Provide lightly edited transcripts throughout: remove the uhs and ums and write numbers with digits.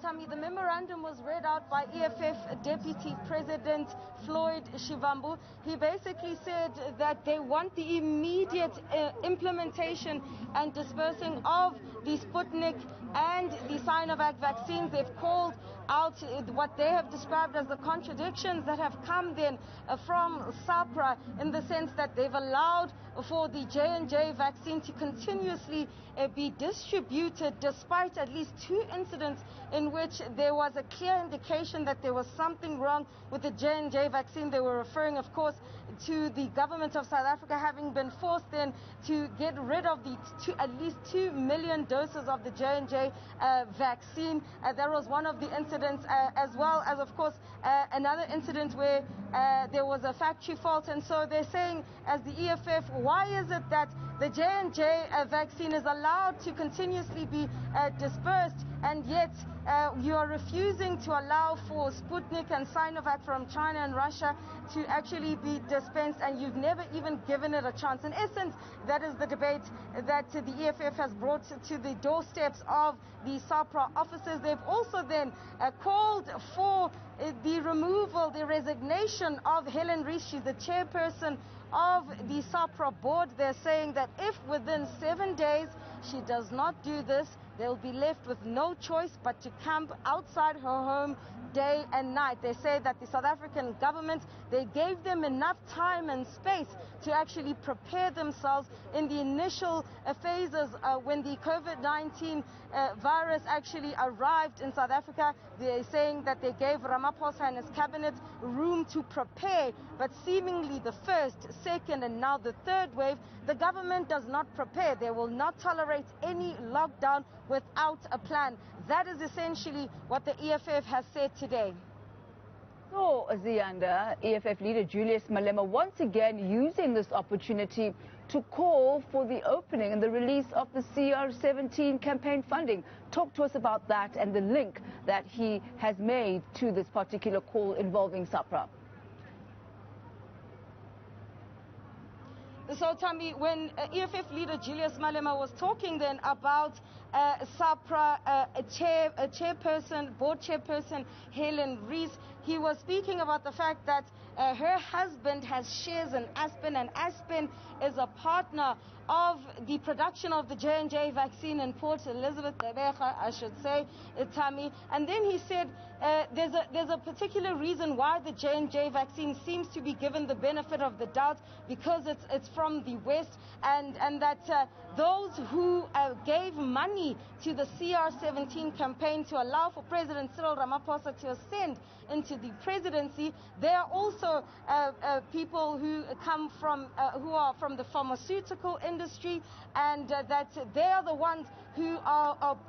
Tammy, the memorandum was read out by EFF Deputy President Floyd Shivambu. He basically said that they want the immediate implementation and dispersing of the Sputnik and the SINOVAC vaccines. They've called out what they have described as the contradictions that have come then from SAHPRA, in the sense that they've allowed for the J&J vaccine to continuously be distributed despite at least 2 incidents in which there was a clear indication that there was something wrong with the J&J vaccine. They were referring, of course, to the government of South Africa having been forced then to get rid of the at least 2 million doses of the J&J vaccine. That was one of the incidents, as well as, of course, another incident where there was a factory fault. And so they're saying, as the EFF, why is it that the J&J vaccine is allowed to continuously be dispersed, and yet you are refusing to allow for Sputnik and SINOVAC from China and Russia to actually be dispensed, and you've never even given it a chance? In essence, that is the debate that the EFF has brought to the doorsteps of the SAHPRA officers. They've also then called for the removal, the resignation of Helen Rees. She's the chairperson of the SAHPRA board. They're saying that if within 7 days she does not do this, they'll be left with no choice but to camp outside her home day and night. They say that the South African government, they gave them enough time and space to actually prepare themselves in the initial phases when the COVID-19 virus actually arrived in South Africa. They're saying that they gave Ramaphosa and his cabinet room to prepare, but seemingly the first, second, and now the third wave, the government does not prepare. They will not tolerate any lockdown without a plan. That is essentially what the EFF has said today. So, Ziyanda, EFF leader Julius Malema once again using this opportunity to call for the opening and the release of the CR17 campaign funding. Talk to us about that and the link that he has made to this particular call involving SAHPRA. So, Tammy, when EFF leader Julius Malema was talking then about SAHPRA chairperson, board chairperson Helen Rees, he was speaking about the fact that her husband has shares in Aspen, and Aspen is a partner of the production of the J&J vaccine in Port Elizabeth, I should say, Tammy. And then he said there's a particular reason why the J&J vaccine seems to be given the benefit of the doubt, because it's from the West, and that those who gave money to the CR17 campaign to allow for President Cyril Ramaphosa to ascend into the presidency, they are also people who come from, who are from the pharmaceutical industry, and that they are the ones who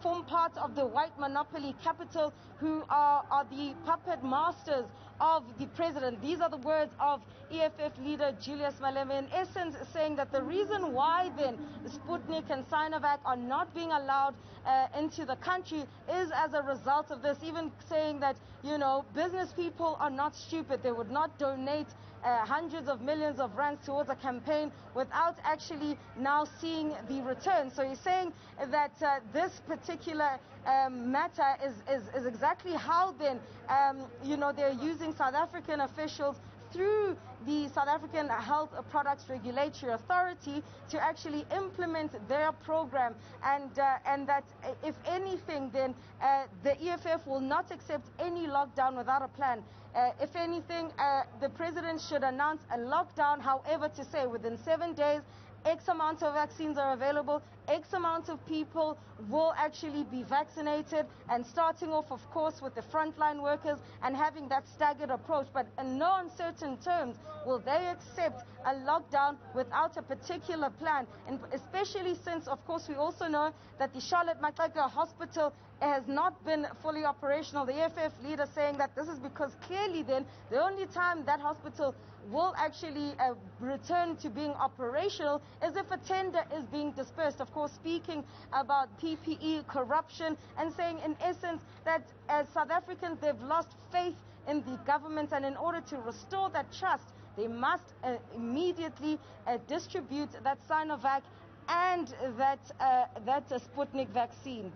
form part of the white monopoly capital, who are the puppet masters of the president. These are the words of EFF leader Julius Malema, in essence saying that the reason why then Sputnik and SINOVAC are not being allowed into the country is as a result of this, even saying that, you know, business people are not stupid. They would not donate hundreds of millions of rands towards a campaign without actually now seeing the return. So he's saying that this particular matter is exactly how then, you know, they're using South African officials through the South African Health Products Regulatory Authority to actually implement their program, and that if anything then the EFF will not accept any lockdown without a plan. If anything, the president should announce a lockdown, however, to say within 7 days X amount of vaccines are available, X amount of people will actually be vaccinated, and starting off, of course, with the frontline workers and having that staggered approach. But in no uncertain terms will they accept a lockdown without a particular plan, and especially since, of course, we also know that the Charlotte Maxeke Hospital has not been fully operational. The EFF leader saying that this is because clearly then the only time that hospital will actually return to being operational is if a tender is being dispersed. Of course, speaking about PPE corruption and saying in essence that as South Africans, they've lost faith in the government, and in order to restore that trust, they must immediately distribute that SINOVAC and that Sputnik vaccine.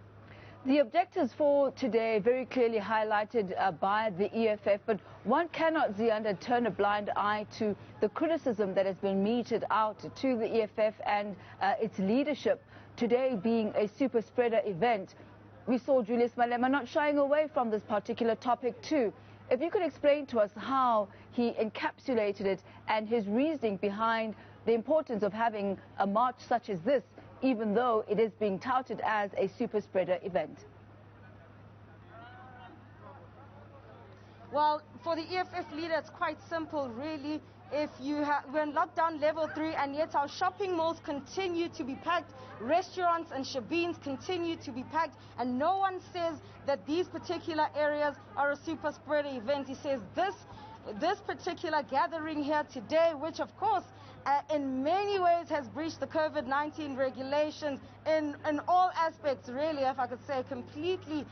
The objectives for today very clearly highlighted by the EFF, but one cannot, Ziyanda, turn a blind eye to the criticism that has been meted out to the EFF and its leadership, today being a super spreader event. We saw Julius Malema not shying away from this particular topic too. If you could explain to us how he encapsulated it and his reasoning behind the importance of having a march such as this, even though it is being touted as a super spreader event. Well, for the EFF leader, it's quite simple, really. If we're in lockdown level 3 and yet our shopping malls continue to be packed, restaurants and shebeens continue to be packed, and no one says that these particular areas are a super spreader event. He says this particular gathering here today, which of course in many ways has breached the COVID-19 regulations in all aspects, really, if I could say, completely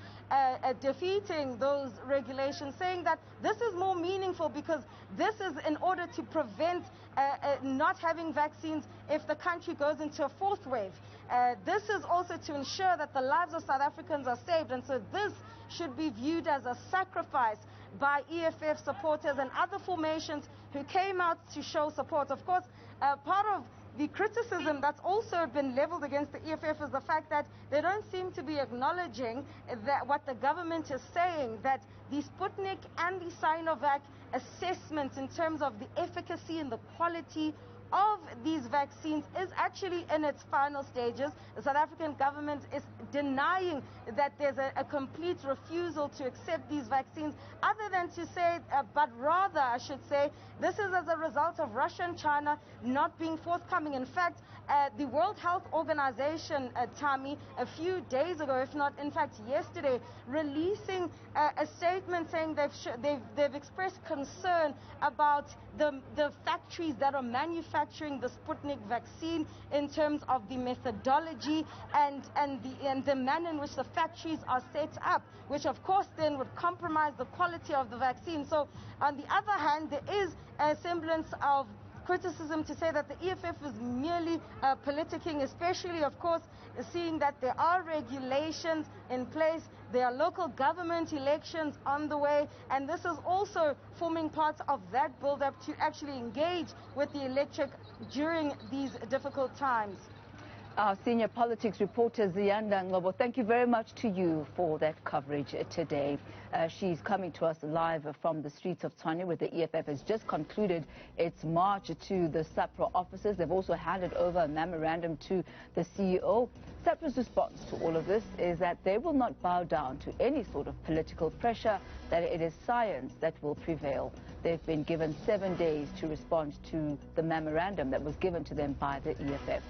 defeating those regulations, saying that this is more meaningful because this is in order to prevent not having vaccines if the country goes into a fourth wave. This is also to ensure that the lives of South Africans are saved, and so this should be viewed as a sacrifice by EFF supporters and other formations who came out to show support. Of course, part of the criticism that's also been leveled against the EFF is the fact that they don't seem to be acknowledging that what the government is saying, that the Sputnik and the SINOVAC assessments in terms of the efficacy and the quality of these vaccines is actually in its final stages. The South African government is denying that there's a complete refusal to accept these vaccines, other than to say, but rather, I should say, this is as a result of Russia and China not being forthcoming. In fact, the World Health Organization, Tami, a few days ago, if not in fact yesterday, releasing a statement saying they've expressed concern about the factories that are manufacturing the Sputnik vaccine in terms of the methodology and the manner in which the factories are set up, which of course then would compromise the quality of the vaccine. So on the other hand, there is a semblance of criticism to say that the EFF is merely politicking, especially, of course, seeing that there are regulations in place, there are local government elections on the way, and this is also forming part of that build-up to actually engage with the electorate during these difficult times. Our senior politics reporter, Ziyanda Ngcobo, thank you very much to you for that coverage today. She's coming to us live from the streets of Tshwane, where the EFF has just concluded its march to the SAHPRA offices. They've also handed over a memorandum to the CEO. SAHPRA's response to all of this is that they will not bow down to any sort of political pressure, that it is science that will prevail. They've been given 7 days to respond to the memorandum that was given to them by the EFF.